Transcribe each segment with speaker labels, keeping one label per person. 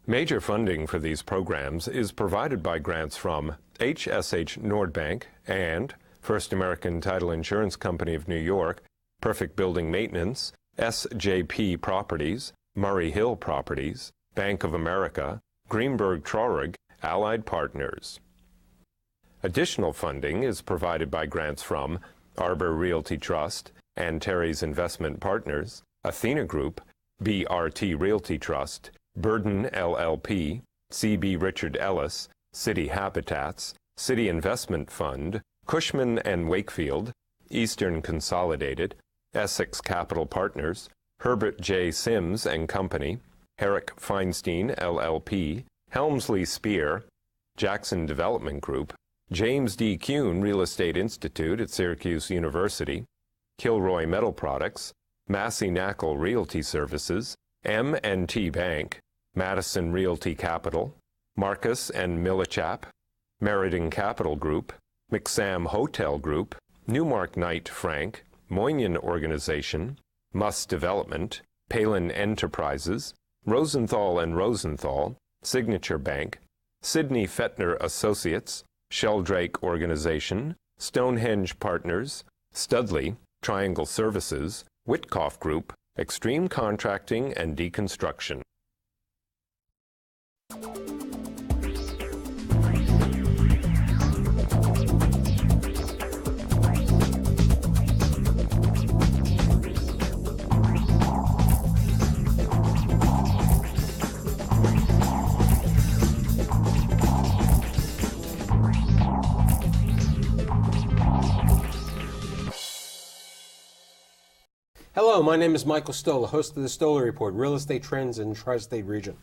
Speaker 1: Major funding for these programs is provided by grants from HSH NORDBANK and First American Title Insurance Company of New York, Perfect Building Maintenance, SJP Properties, Murray Hill Properties, Bank of America, Greenberg Traurig, Allied Partners. Additional funding is provided by grants from ARBOR Realty Trust, ANTARES Investment Partners, Athena Group, BRT Realty Trust, Burden LLP, CB Richard Ellis, City Habitats, City Investment Fund, Cushman & Wakefield, Eastern Consolidated, Essex Capital Partners, Herbert J. Sims & Company, HERRICK FEINSTEIN LLP, Helmsley Spear, Jackson Development Group, James D. Kuhn Real Estate Institute at Syracuse University, Kilroy Metal Products, MASSEY KNAKAL Realty Services, M&T Bank, Madison Realty Capital, Marcus and Millichap, Meriden Capital Group, McSam Hotel Group, Newmark Knight Frank, Moinian Organization, Muss Development, Palin Enterprises, Rosenthal and Rosenthal, Signature Bank, Sidney Fettner Associates, Sheldrake Organization, Stonehenge Partners, Studley, Triangle Services, Witkoff Group, Extreme Contracting and Deconstruction.
Speaker 2: Hello, my name is Michael Stoller, host of the Stoller Report, Real Estate Trends in the Tri-State Region.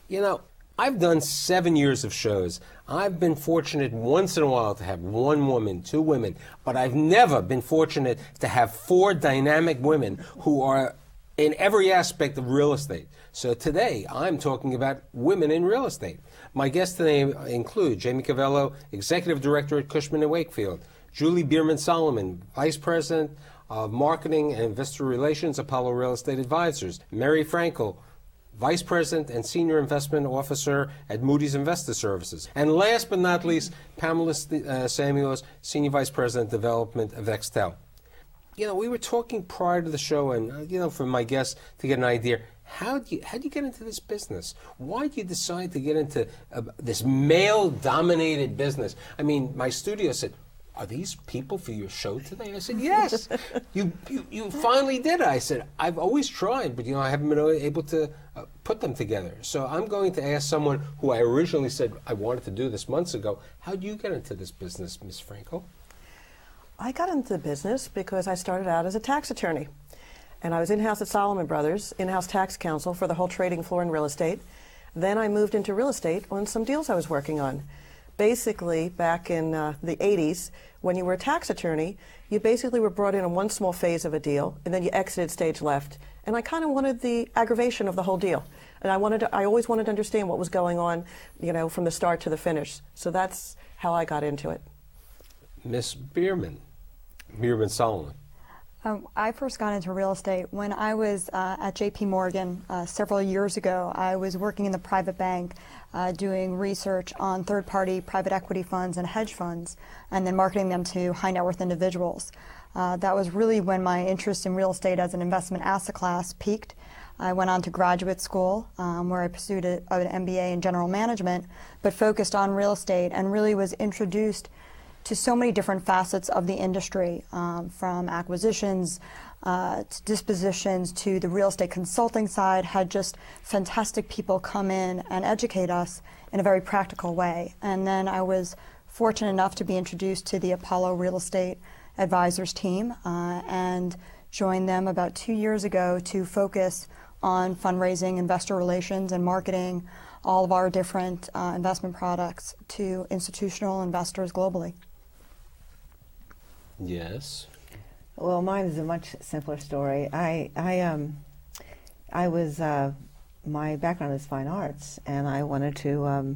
Speaker 2: You know, I've done 7 years of shows. I've been fortunate once in a while to have one woman, two women, but I've never been fortunate to have 4 dynamic women who are in every aspect of real estate. So today, I'm talking about women in real estate. My guests today include Jamie Cavello, Executive Director at Cushman & Wakefield, Julie Bierman-Solomon, Vice President of Marketing and Investor Relations, Apollo Real Estate Advisors, Mary Frankel, Vice President and Senior Investment Officer at Moody's Investor Services, and last but not least, Pamela Samuels, Senior Vice President Development of Extel. You know, we were talking prior to the show, and you know, for my guests to get an idea, how do you get into this business? Why do you decide to get into this male-dominated business? I mean, my studio said, "Are these people for your show today?" I said, "Yes." You finally did it. I said, "I've always tried, but you know, I haven't been able to put them together." So I'm going to ask someone who I originally said I wanted to do this months ago. How did you get into this business, Ms. Frankel?
Speaker 3: I got into the business because I started out as a tax attorney. And I was in-house at Solomon Brothers, in-house tax counsel for the whole trading floor in real estate. Then I moved into real estate on some deals I was working on. Basically, back in the 80s, when you were a tax attorney, you basically were brought in on one small phase of a deal, and then you exited stage left. And I kind of wanted the aggravation of the whole deal. And I always wanted to understand what was going on, you know, from the start to the finish. So that's how I got into it.
Speaker 2: Miss Bierman-Solomon.
Speaker 4: I first got into real estate when I was at JP Morgan several years ago. I was working in the private bank doing research on third-party private equity funds and hedge funds, and then marketing them to high net worth individuals. That was really when my interest in real estate as an investment asset class peaked. I went on to graduate school where I pursued an MBA in general management, but focused on real estate and really was introduced to so many different facets of the industry, from acquisitions to dispositions to the real estate consulting side. Had just fantastic people come in and educate us in a very practical way. And then I was fortunate enough to be introduced to the Apollo Real Estate Advisors team and joined them about 2 years ago to focus on fundraising, investor relations, and marketing all of our different investment products to institutional investors globally.
Speaker 2: Yes.
Speaker 5: Well, mine is a much simpler story. I was my background is fine arts, and I wanted to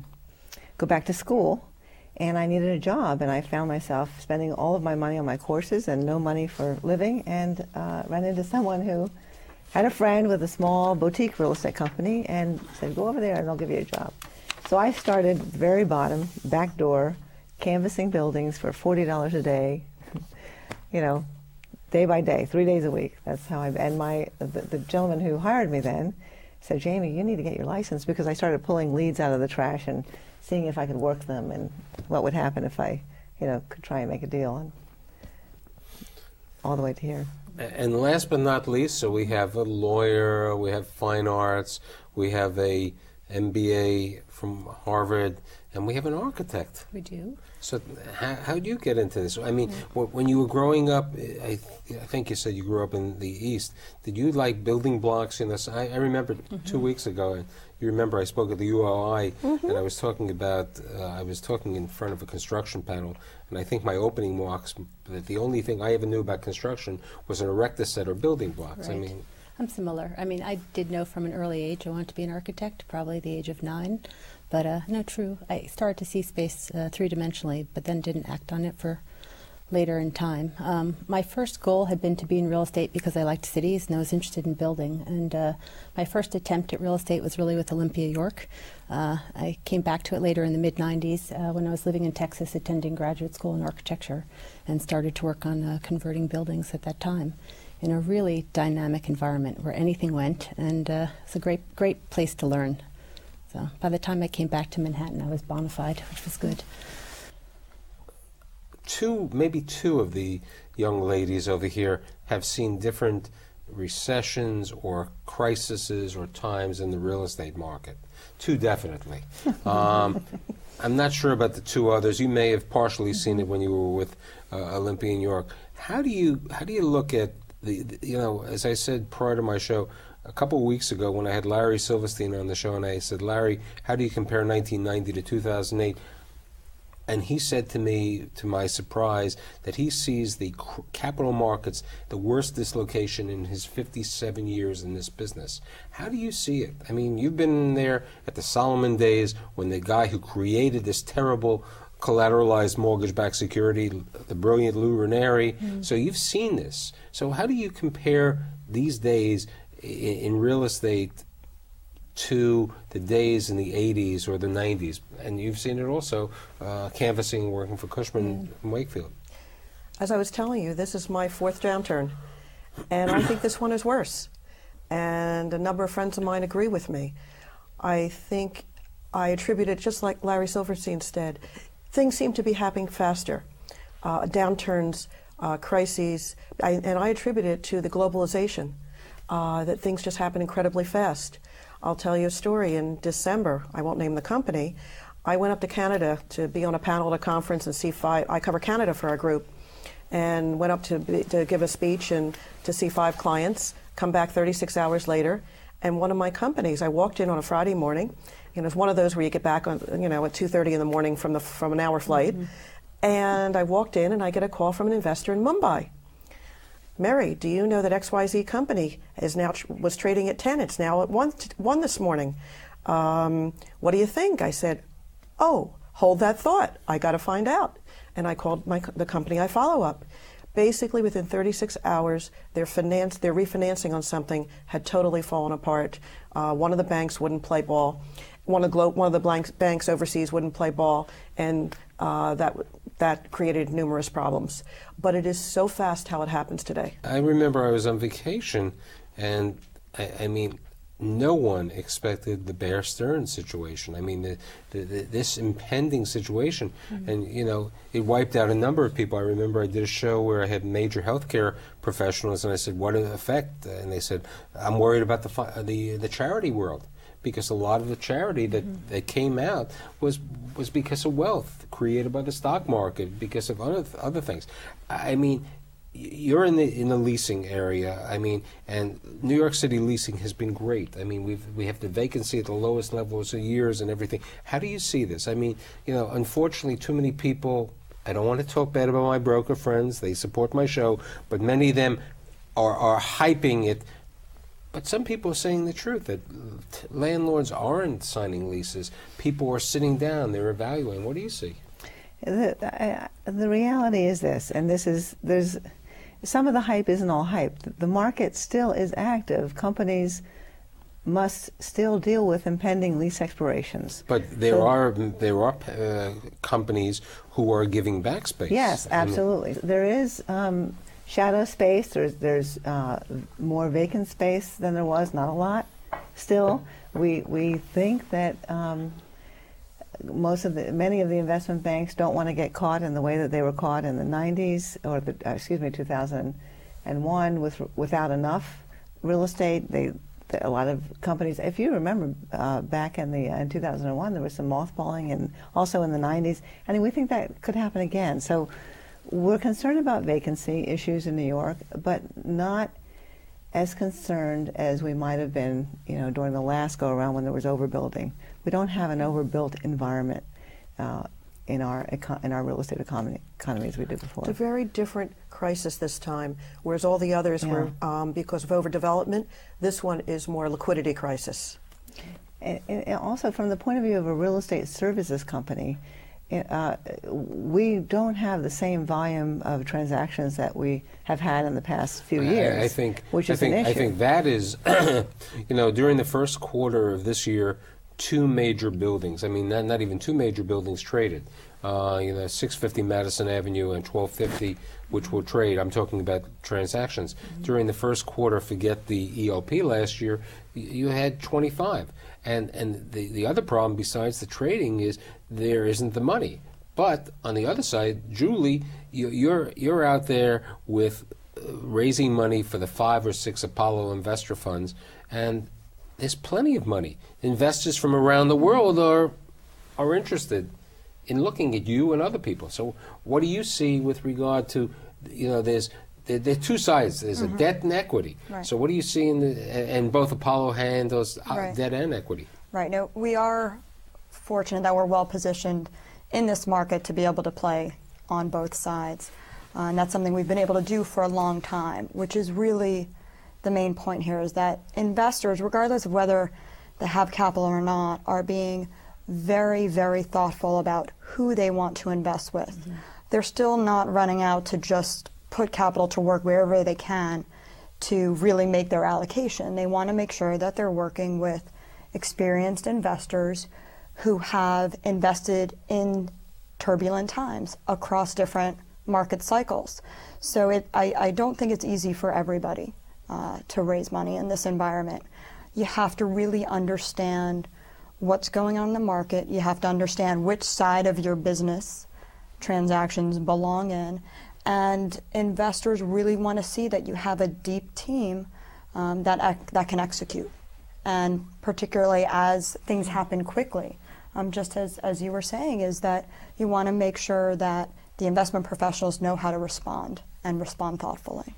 Speaker 5: go back to school, and I needed a job, and I found myself spending all of my money on my courses and no money for living, and ran into someone who had a friend with a small boutique real estate company and said, go over there and they'll give you a job. So I started at the very bottom, back door, canvassing buildings for $40 a day, you know, day by day, 3 days a week. That's how and the gentleman who hired me then said, Jamie, you need to get your license, because I started pulling leads out of the trash and seeing if I could work them and what would happen if I, you know, could try and make a deal, and all the way to here.
Speaker 2: And last but not least, so we have a lawyer, we have fine arts, we have a MBA from Harvard, and we have an architect.
Speaker 6: We do.
Speaker 2: So how did you get into this? I mean, when you were growing up, I think you said you grew up in the East. Did you like building blocks in this? I remember 2 weeks ago, and you remember I spoke at the UOI, and I was talking about, I was talking in front of a construction panel, and I think my opening remarks, that the only thing I ever knew about construction was an erector set or building blocks.
Speaker 6: Right.
Speaker 2: I mean,
Speaker 6: I'm similar. I mean, I did know from an early age I wanted to be an architect, probably the age of 9. But no, true. I started to see space three-dimensionally, but then didn't act on it for later in time. My first goal had been to be in real estate because I liked cities and I was interested in building. And my first attempt at real estate was really with Olympia, York. I came back to it later in the mid-90s when I was living in Texas, attending graduate school in architecture, and started to work on converting buildings at that time in a really dynamic environment where anything went, and it's a great place to learn. So by the time I came back to Manhattan, I was bona fide, which was good.
Speaker 2: Maybe two of the young ladies over here have seen different recessions or crises or times in the real estate market. Two definitely. I'm not sure about the two others. You may have partially seen it when you were with Olympia in York. How do you look at you know, as I said prior to my show, a couple of weeks ago when I had Larry Silverstein on the show, and I said, Larry, how do you compare 1990 to 2008? And he said to me, to my surprise, that he sees the capital markets the worst dislocation in his 57 years in this business. How do you see it? I mean, you've been there at the Solomon days when the guy who created this terrible collateralized mortgage-backed security, the brilliant Lou Ranieri. So you've seen this. So how do you compare these days in real estate to the days in the 80s or the 90s? And you've seen it also canvassing, working for Cushman and Wakefield.
Speaker 3: As I was telling you, this is my 4th downturn, and I think this one is worse. And a number of friends of mine agree with me. I think I attribute it, just like Larry Silverstein said, things seem to be happening faster. Downturns, crises, and I attribute it to the globalization, that things just happen incredibly fast. I'll tell you a story. In December, I won't name the company, I went up to Canada to be on a panel at a conference and see 5, I cover Canada for our group, and went up to give a speech and to see 5 clients, come back 36 hours later, and one of my companies, I walked in on a Friday morning, and it was one of those where you get back on, you know, at 2:30 in the morning from an hour flight, and I walked in and I get a call from an investor in Mumbai. Mary, do you know that XYZ company is now was trading at 10? It's now at 1 this morning. What do you think? I said, oh, hold that thought. I got to find out. And I called the company I follow up. Basically, within 36 hours, their refinancing on something had totally fallen apart. One of the banks wouldn't play ball. One of the banks overseas wouldn't play ball, and that created numerous problems. But it is so fast how it happens today.
Speaker 2: I remember I was on vacation, and I mean, no one expected the Bear Stearns situation. I mean, this impending situation, and you know, it wiped out a number of people. I remember I did a show where I had major healthcare professionals, and I said, "What effect?" And they said, "I'm worried about the charity world." Because a lot of the charity that came out was because of wealth created by the stock market, because of other things. I mean, you're in the leasing area. I mean, and New York City leasing has been great. I mean, we have the vacancy at the lowest levels of years and everything. How do you see this? I mean, you know, unfortunately, too many people. I don't want to talk bad about my broker friends. They support my show, but many of them are hyping it. But some people are saying the truth, that landlords aren't signing leases. People are sitting down, they're evaluating. What do you see?
Speaker 5: The reality is this, and some of the hype isn't all hype. The market still is active. Companies must still deal with impending lease expirations.
Speaker 2: But there are companies who are giving back space.
Speaker 5: Yes, absolutely. There is shadow space. There's more vacant space than there was. Not a lot. Still, we think that many of the investment banks don't want to get caught in the way that they were caught in the 90s, or 2001, without enough real estate. A lot of companies, if you remember back in 2001, there was some mothballing, and also in the 90s, and we think that could happen again. So we're concerned about vacancy issues in New York, but not as concerned as we might have been, during the last go-around when there was overbuilding. We don't have an overbuilt environment in our real estate economy as we did before.
Speaker 3: It's a very different crisis this time, whereas all the others were because of overdevelopment. This one is more liquidity crisis.
Speaker 5: And also, from the point of view of a real estate services company, we don't have the same volume of transactions that we have had in the past few years.
Speaker 2: I think
Speaker 5: an issue.
Speaker 2: I think that is, during the first quarter of this year, 2 major buildings. I mean, not even 2 major buildings traded. 650 Madison Avenue and 1250, which will trade. I'm talking about transactions. During the first quarter, forget the ELP last year, you had 25. And the other problem besides the trading is there isn't the money. But on the other side, Julie, you're out there with raising money for the 5 or 6 Apollo investor funds, and there's plenty of money. Investors from around the world are interested in looking at you and other people. So what do you see with regard to, there are 2 sides. There's a debt and equity.
Speaker 4: Right.
Speaker 2: So what do you see and both Apollo handles debt and equity?
Speaker 4: Right. No, we are fortunate that we're well positioned in this market to be able to play on both sides. And that's something we've been able to do for a long time, which is really the main point here, is that investors, regardless of whether they have capital or not, are being very, very thoughtful about who they want to invest with. They're still not running out to just put capital to work wherever they can to really make their allocation. They want to make sure that they're working with experienced investors who have invested in turbulent times across different market cycles. So I don't think it's easy for everybody to raise money in this environment. You have to really understand what's going on in the market. You have to understand which side of your business transactions belong in. And investors really want to see that you have a deep team that can execute. And particularly as things happen quickly, just as you were saying, is that you want to make sure that the investment professionals know how to respond and respond thoughtfully.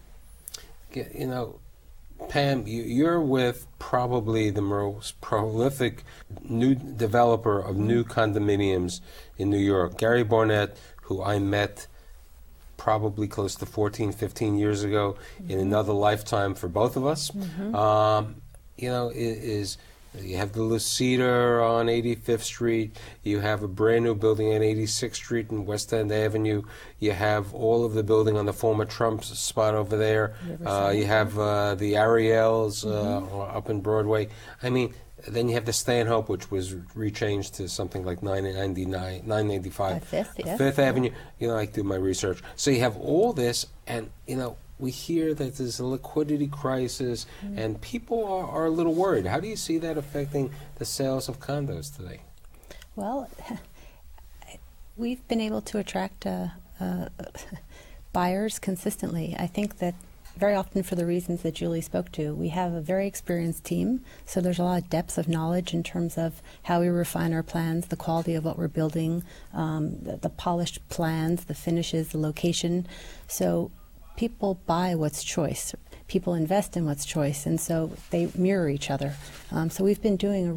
Speaker 2: Pam, you're with probably the most prolific new developer of new condominiums in New York, Gary Barnett, who I met probably close to 14, 15 years ago in another lifetime for both of us. You have the Lucida on 85th Street. You have a brand new building on 86th Street and West End Avenue. You have all of the building on the former Trump spot over there. You have the Ariels up in Broadway. I mean, then you have the Stanhope, which was rechanged to something like 995 Fifth Avenue. I do my research. So you have all this, and we hear that there's a liquidity crisis, and people are a little worried. How do you see that affecting the sales of condos today?
Speaker 6: Well, we've been able to attract buyers consistently. I think that very often for the reasons that Julie spoke to. We have a very experienced team, so there's a lot of depth of knowledge in terms of how we refine our plans, the quality of what we're building, the polished plans, the finishes, the location. So people buy what's choice. People invest in what's choice, and so they mirror each other. So we've been doing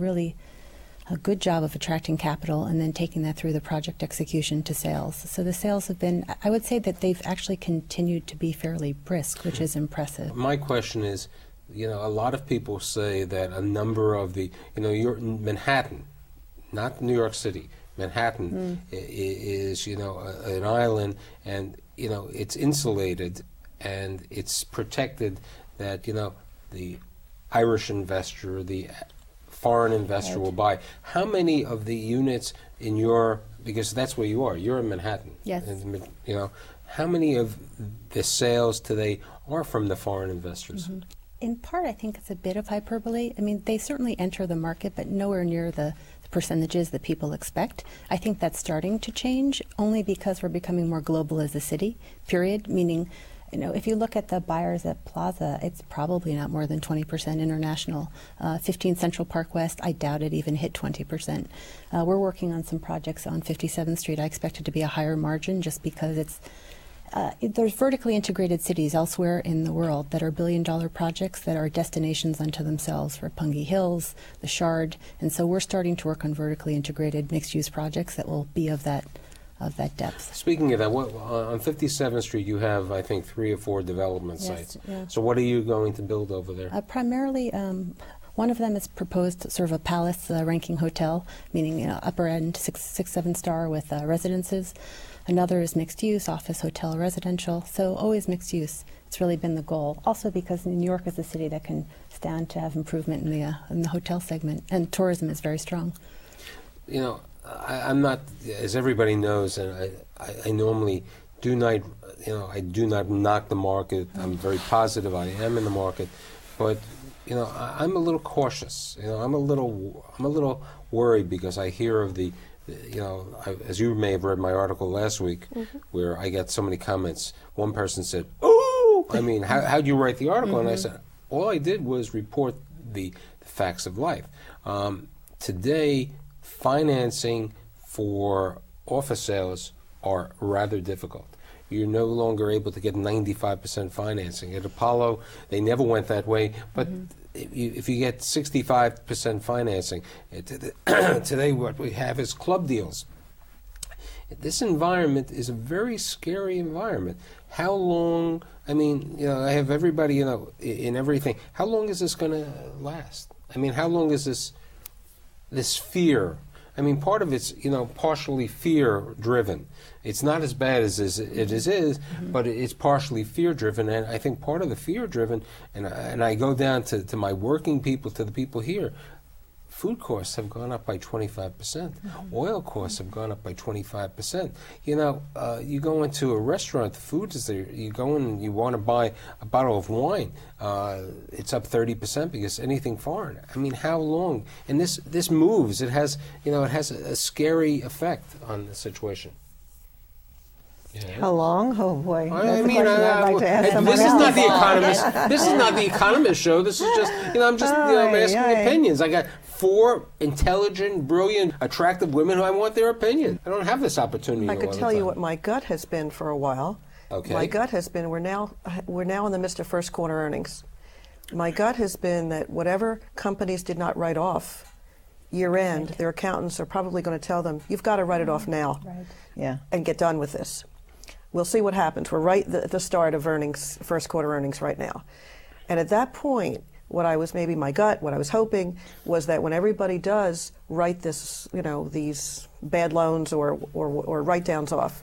Speaker 6: a good job of attracting capital and then taking that through the project execution to sales. So the sales have been, I would say that they've actually continued to be fairly brisk, which is impressive.
Speaker 2: My question is, a lot of people say that a number of the, Manhattan, not New York City, Manhattan is, an island, and, it's insulated, and it's protected that, the Irish investor, the foreign investor will buy. How many of the units in your, because that's where you are, you're in Manhattan.
Speaker 6: Yes.
Speaker 2: And, how many of the sales today are from the foreign investors?
Speaker 6: Mm-hmm. In part, I think it's a bit of hyperbole. I mean, they certainly enter the market, but nowhere near the percentages that people expect. I think that's starting to change only because we're becoming more global as a city, period, meaning, if you look at the buyers at Plaza, it's probably not more than 20% international. 15 Central Park West, I doubt it even hit 20%. We're working on some projects on 57th Street. I expect it to be a higher margin just because there's vertically integrated cities elsewhere in the world that are billion-dollar projects that are destinations unto themselves for Pungy Hills, the Shard, and so we're starting to work on vertically integrated mixed-use projects that will be of that depth.
Speaker 2: Speaking of that, on 57th Street you have, I think, 3 or 4 development sites.
Speaker 6: Yeah.
Speaker 2: So what are you going to build over there?
Speaker 6: Primarily, one of them is proposed sort of a palace ranking hotel, meaning upper end 6-7 star with residences. Another is mixed use, office, hotel, residential. So always mixed use. It's really been the goal. Also because New York is a city that can stand to have improvement in the hotel segment, and tourism is very strong. I'm not, as everybody knows, and I normally do not, I do not knock the market. I'm very positive. I am in the market, but I'm a little cautious. I'm a little worried because I hear of the. As you may have read my article last week, where I got so many comments. One person said, "Oh, I mean, how'd you write the article?" And I said, "All I did was report the facts of life." Today, financing for office sales are rather difficult. You're no longer able to get 95% financing. At Apollo, they never went that way, but if you get 65% financing, today what we have is club deals. This environment is a very scary environment. How long, I have everybody, in everything. How long is this going to last? How long is this fear? Part of it's, partially fear-driven. It's not as bad as it is, but it's partially fear-driven. And I think part of the fear-driven, and I go down to my working people, to the people here, food costs have gone up by 25%. Oil costs have gone up by 25%. You go into a restaurant, the food is there. You go in and you want to buy a bottle of wine. It's up 30% because anything foreign. How long? And this moves. It has a scary effect on the situation. Yeah.
Speaker 5: How long? Oh boy.
Speaker 2: I'd like to ask someone else. This is not the Economist show. This is just, I'm asking opinions. I got 4 intelligent, brilliant, attractive women who I want their opinion. I don't have this opportunity.
Speaker 3: I could tell you what my gut has been for a while.
Speaker 2: Okay.
Speaker 3: My gut has been we're now in the midst of first quarter earnings. My gut has been that whatever companies did not write off year end, their accountants are probably going to tell them, you've got to write it off now.
Speaker 6: Right.
Speaker 5: Yeah.
Speaker 3: And get done with this. We'll see what happens. We're right at the start of earnings, first quarter earnings right now. And at that point, what I was hoping was that when everybody does write this, these bad loans or write-downs off,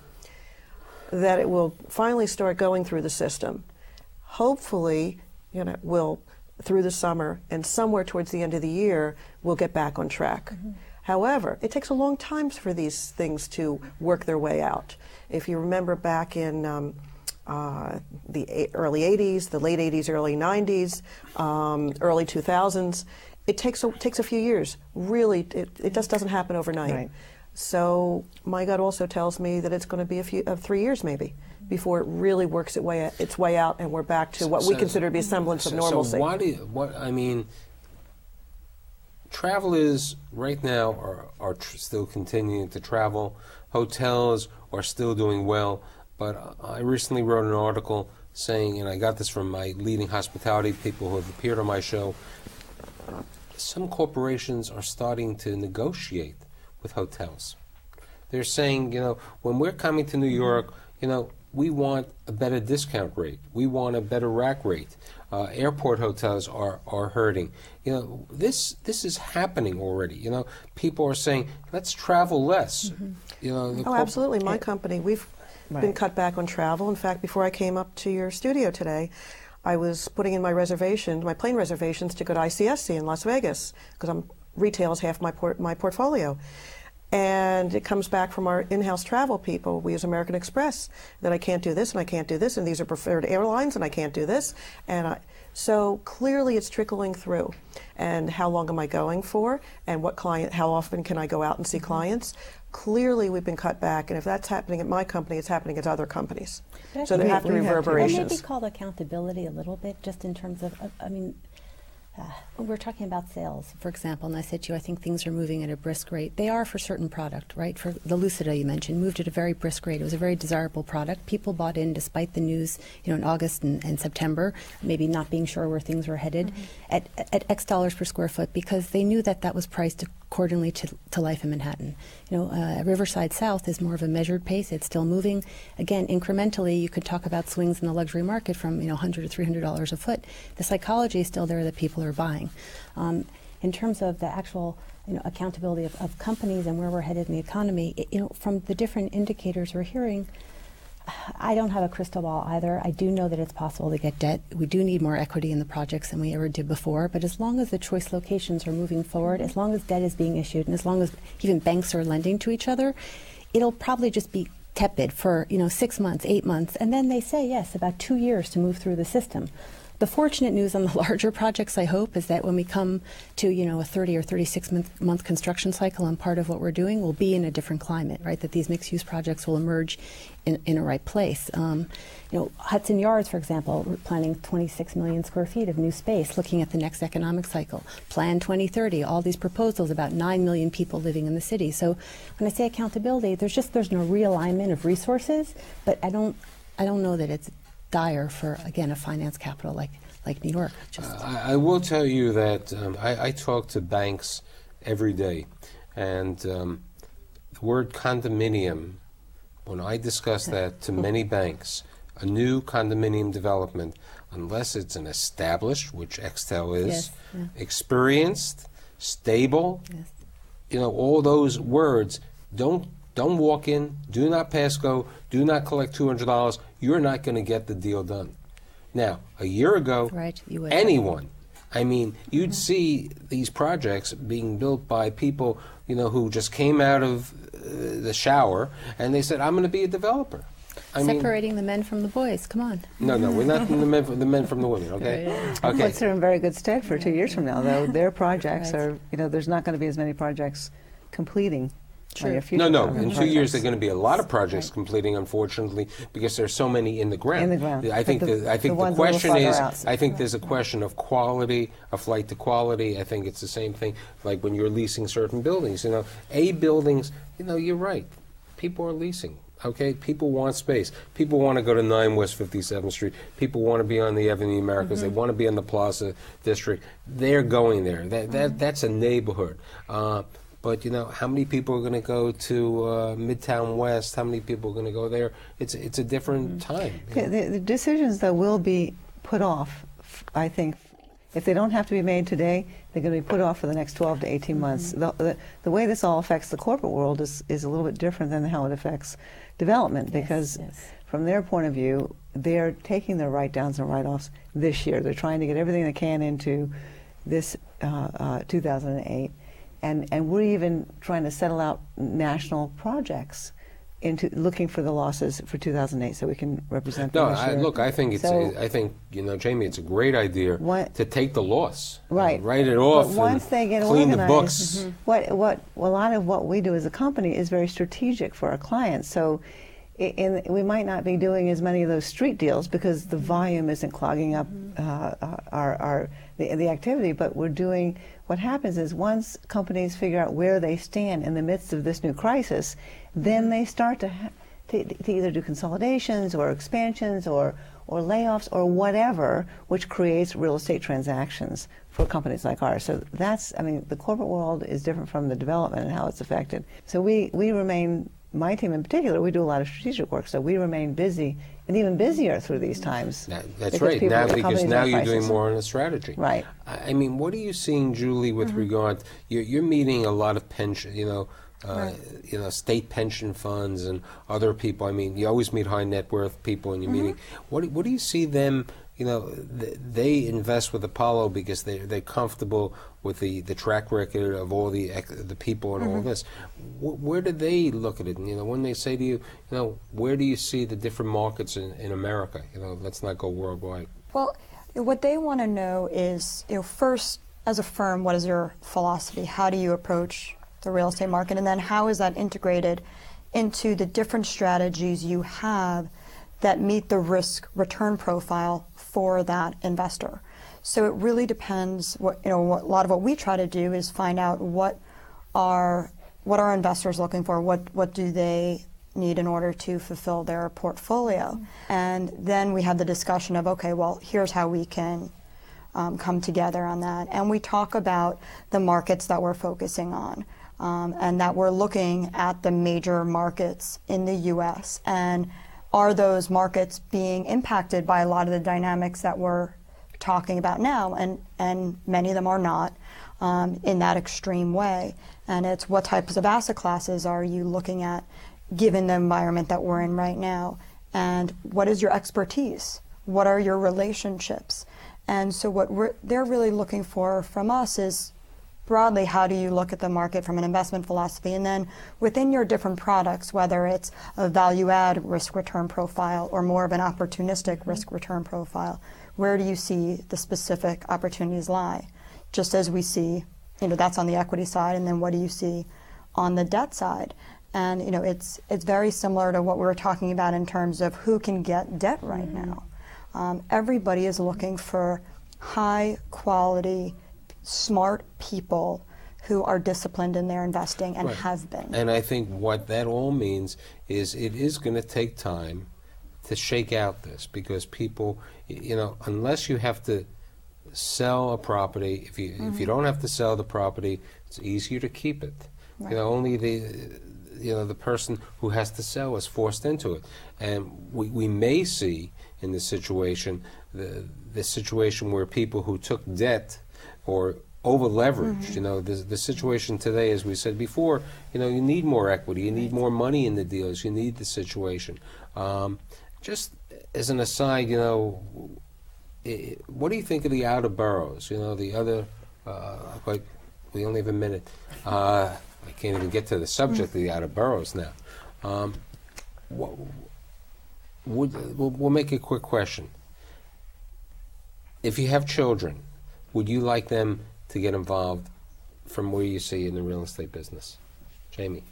Speaker 3: that it will finally start going through the system. Hopefully, will through the summer and somewhere towards the end of the year, we'll get back on track. However, it takes a long time for these things to work their way out. If you remember back in the early 80s, the late 80s, early 90s, early 2000s, it takes a few years. Really, it just doesn't happen overnight.
Speaker 5: Right.
Speaker 3: So my gut also tells me that it's going to be 3 years maybe before it really works its way out and we're back to what we consider to be a semblance of normalcy.
Speaker 2: So travelers right now are still continuing to travel. Hotels are still doing well. But I recently wrote an article saying, and I got this from my leading hospitality people who have appeared on my show, some corporations are starting to negotiate with hotels. They're saying, when we're coming to New York, we want a better discount rate. We want a better rack rate. Airport hotels are hurting. This is happening already. People are saying, let's travel less.
Speaker 3: Absolutely. My company, been cut back on travel. In fact, before I came up to your studio today, I was putting in my reservations, my plane reservations to go to ICSC in Las Vegas, because retail is half my portfolio. And it comes back from our in-house travel people. We use American Express, that I can't do this and I can't do this, and these are preferred airlines and I can't do this. And so clearly it's trickling through. And how long am I going for? And what client, how often can I go out and see clients? Clearly we've been cut back, and if that's happening at my company, it's happening at other companies. So there have to be reverberations.
Speaker 6: It may be called accountability a little bit, just in terms of, I mean, we're talking about sales, for example, and I said to you, I think things are moving at a brisk rate. They are for certain product, right? For the Lucida you mentioned, moved at a very brisk rate. It was a very desirable product. People bought in despite the news, in August and September, maybe not being sure where things were headed, at X dollars per square foot, because they knew that that was priced accordingly to life in Manhattan. Riverside South is more of a measured pace. It's still moving. Again, incrementally, you could talk about swings in the luxury market from $100 to $300 a foot. The psychology is still there that people are buying. In terms of the actual accountability of companies and where we're headed in the economy, from the different indicators we're hearing, I don't have a crystal ball either. I do know that it's possible to get debt. We do need more equity in the projects than we ever did before, but as long as the choice locations are moving forward, as long as debt is being issued, and as long as even banks are lending to each other, it'll probably just be tepid for 6 months, 8 months, and then they say, yes, about 2 years to move through the system. The fortunate news on the larger projects, I hope, is that when we come to a 30 or 36 month construction cycle, and part of what we're doing will be in a different climate, right? That these mixed-use projects will emerge in a right place. Hudson Yards, for example, we're planning 26 million square feet of new space, looking at the next economic cycle. Plan 2030, all these proposals, about 9 million people living in the city. So when I say accountability, there's no realignment of resources, but I don't know that it's dire for, again, a finance capital like New York.
Speaker 2: I will tell you that I talk to banks every day, and the word condominium, when I discuss that to many banks, a new condominium development, unless it's an established, which Extel is, experienced, stable, all those words, don't walk in, do not pass go, do not collect $200, you're not going to get the deal done. Now, a year ago, anyone, you'd see these projects being built by people, who just came out of the shower, and they said, I'm going to be a developer.
Speaker 6: Separating the men from the boys, come on.
Speaker 2: No, we're not the men from the women, okay?
Speaker 5: Okay. Puts them in very good stead for 2 years from now, though. Their projects are, there's not going to be as many projects completing.
Speaker 2: Sure. No. In 2 years, there are going to be a lot of projects completing, unfortunately, because there's so many in the ground. I think the question is, I think there's a question of quality, a flight to quality. I think it's the same thing like when you're leasing certain buildings. A buildings, you're right. People are leasing. Okay, people want space. People want to go to 9 West 57th Street. People want to be on the Avenue of Americas. They want to be in the Plaza District. They're going there. That's a neighborhood. But how many people are going to go to Midtown West? How many people are going to go there? It's a different time.
Speaker 5: The decisions that will be put off, I think, if they don't have to be made today, they're going to be put off for the next 12 to 18 months. The way this all affects the corporate world is a little bit different than how it affects development, because from their point of view, they're taking their write-downs and write-offs this year. They're trying to get everything they can into this 2008. And we're even trying to settle out national projects into looking for the losses for 2008, so we can represent them this year.
Speaker 2: Look, I think Jamie, it's a great idea to take the loss,
Speaker 5: write it
Speaker 2: off,
Speaker 5: but once they get
Speaker 2: clean
Speaker 5: organized,
Speaker 2: the books.
Speaker 5: What a lot of what we do as a company is very strategic for our clients. So, we might not be doing as many of those street deals because the volume isn't clogging up the activity, but we're doing. What happens is once companies figure out where they stand in the midst of this new crisis, then they start to either do consolidations or expansions or layoffs or whatever, which creates real estate transactions for companies like ours. So that's, the corporate world is different from the development and how it's affected. So we remain my team in particular, we do a lot of strategic work, so we remain busy and even busier through these times.
Speaker 2: That's right. Because now you're doing more on the strategy.
Speaker 5: Right.
Speaker 2: I mean, what are you seeing, Julie, with regard? You're meeting a lot of pension, state pension funds and other people. I mean, you always meet high net worth people in your meeting. What do you see them? They invest with Apollo because they're comfortable with the track record of all the people and all this. Where do they look at it? And, when they say to you, where do you see the different markets in America? Let's not go worldwide.
Speaker 4: Well, what they want to know is, first, as a firm, what is your philosophy? How do you approach the real estate market? And then how is that integrated into the different strategies you have that meet the risk-return profile for that investor? So it really depends. A lot of what we try to do is find out what are investors looking for, what do they need in order to fulfill their portfolio, and then we have the discussion of, okay, well, here's how we can come together on that, and we talk about the markets that we're focusing on, and that we're looking at the major markets in the U.S. and are those markets being impacted by a lot of the dynamics that we're talking about now? And many of them are not in that extreme way. And it's what types of asset classes are you looking at given the environment that we're in right now? And what is your expertise? What are your relationships? And so what they're really looking for from us is, broadly, how do you look at the market from an investment philosophy? And then within your different products, whether it's a value-add risk-return profile or more of an opportunistic risk-return profile, where do you see the specific opportunities lie? Just as we see, that's on the equity side, and then what do you see on the debt side? And it's very similar to what we were talking about in terms of who can get debt right now. Everybody is looking for high-quality, smart people who are disciplined in their investing and have been.
Speaker 2: And I think what that all means is it is going to take time to shake out this, because people, unless you have to sell a property, if you don't have to sell the property, it's easier to keep it. Right. Only the person who has to sell is forced into it. And we may see in this situation the situation where people who took debt or over-leveraged. The situation today, as we said before, you need more equity, you need more money in the deals, you need the situation. Just as an aside, what do you think of the outer boroughs? The other, we only have a minute. I can't even get to the subject of the outer boroughs now. We'll make a quick question. If you have children, would you like them to get involved from where you see in the real estate business? Jamie?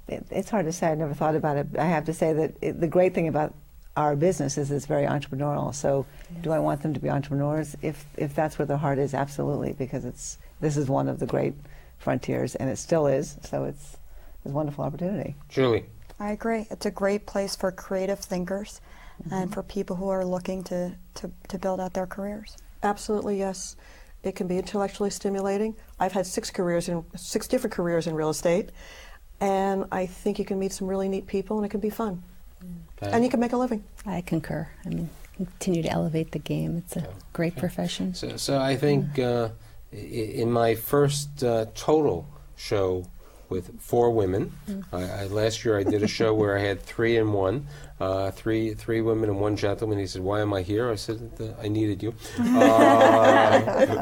Speaker 5: It's hard to say. I never thought about it. I have to say that the great thing about our business is it's very entrepreneurial. So do I want them to be entrepreneurs? If that's where their heart is, absolutely, because this is one of the great frontiers, and it still is. So it's a wonderful opportunity.
Speaker 2: Julie?
Speaker 4: I agree. It's a great place for creative thinkers and for people who are looking to build out their careers.
Speaker 3: Absolutely, yes. It can be intellectually stimulating. I've had 6 different careers in real estate, and I think you can meet some really neat people, and it can be fun. Okay. And you can make a living.
Speaker 6: I concur. I mean, continue to elevate the game. It's a great profession.
Speaker 2: So I think in my first total show with 4 women, last year I did a show where I had 3 in 1. Three women and 1 gentleman. He said, "Why am I here?" I said, "I needed you." I'd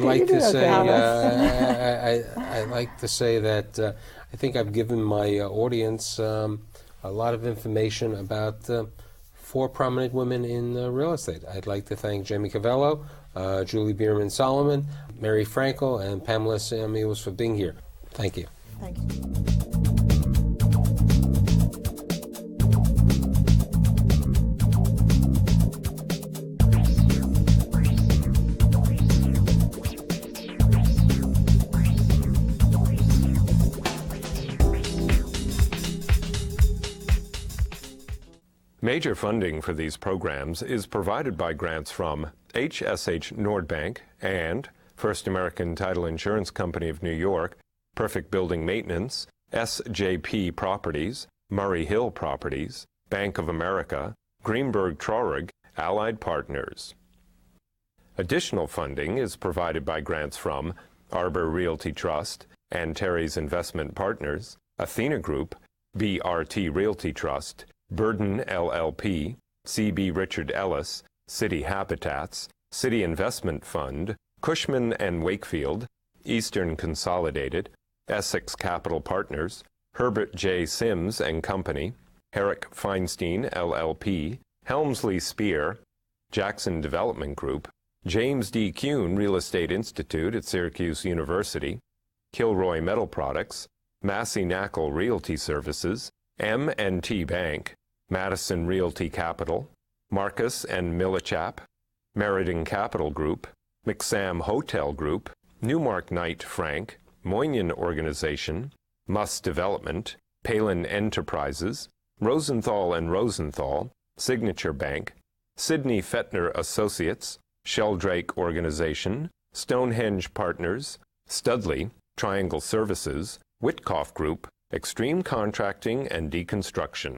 Speaker 2: like to say, I like to say that I think I've given my audience a lot of information about 4 prominent women in real estate. I'd like to thank Jamie Cavello, Julie Bierman Solomon, Mary Frankel, and Pamela Samuels for being here. Thank you.
Speaker 3: Thank you.
Speaker 1: Major funding for these programs is provided by grants from HSH NORDBANK and First American Title Insurance Company of New York, Perfect Building Maintenance, SJP Properties, Murray Hill Properties, Bank of America, Greenberg Traurig, Allied Partners. Additional funding is provided by grants from Arbor Realty Trust, Antares Investment Partners, Athena Group, BRT Realty Trust, Burden LLP, CB Richard Ellis, City Habitats, City Investment Fund, Cushman & Wakefield, Eastern Consolidated, Essex Capital Partners, Herbert J. Sims and Company, HERRICK Feinstein LLP, Helmsley Spear, Jackson Development Group, James D. Kuhn Real Estate Institute at Syracuse University, Kilroy Metal Products, MASSEY KNAKAL Realty Services, M&T Bank, Madison Realty Capital, Marcus and Millichap, Meriden Capital Group, McSam Hotel Group, Newmark Knight Frank, Moinian Organization, Muss Development, Palin Enterprises, Rosenthal and Rosenthal, Signature Bank, Sidney Fettner Associates, Sheldrake Organization, Stonehenge Partners, Studley, Triangle Services, Witkoff Group, Extreme Contracting and Deconstruction.